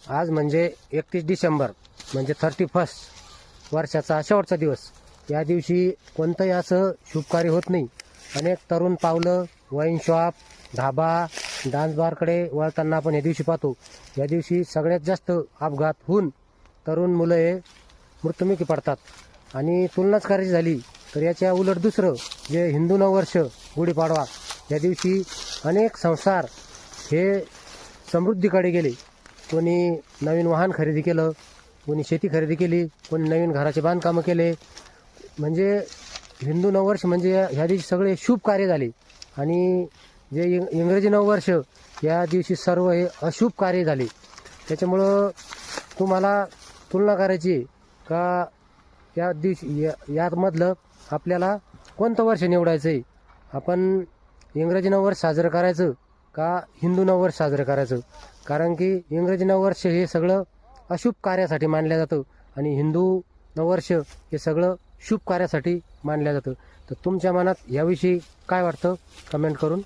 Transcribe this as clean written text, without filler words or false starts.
आज म्हणजे 31 डिसेंबर म्हणजे 31 वर्षाचा शेवटचा दिवस. या दिवशी कोणतंही असं शुभकार्य होत नाही. अनेक तरुण पावलं, वाईन शॉप, ढाबा, डान्स बारकडे वळताना आपण या दिवशी पाहतो. या दिवशी सगळ्यात जास्त अपघात होऊन तरुण मुलं हे मृत्युमुखी पडतात. आणि तुलनाच करायची झाली तर याच्या उलट दुसरं जे हिंदू नववर्ष गुढीपाडवा, या दिवशी अनेक संसार हे समृद्धीकडे गेले. कोणी नवीन वाहन खरेदी केलं, कोणी शेती खरेदी केली, कोणी नवीन घराचे बांधकामं केले. म्हणजे हिंदू नववर्ष म्हणजे ह्या दिवशी सगळे शुभ कार्य झाले. आणि जे इंग्रजी नववर्ष या दिवशी सर्व हे अशुभ कार्य झाले. त्याच्यामुळं तुम्हाला तुलना करायची का या दिवशी यामधलं आपल्याला कोणतं वर्ष निवडायचं आहे. आपण इंग्रजी नववर्ष साजरं करायचं का हिंदू नववर्ष साजरं करायचं. कारण की इंग्रजी नववर्ष हे सगळं अशुभ कार्यासाठी मानलं जातं आणि हिंदू नववर्ष हे सगळं शुभ कार्यासाठी मानलं जातं. तर तुमच्या मनात याविषयी काय वाटतं कमेंट करून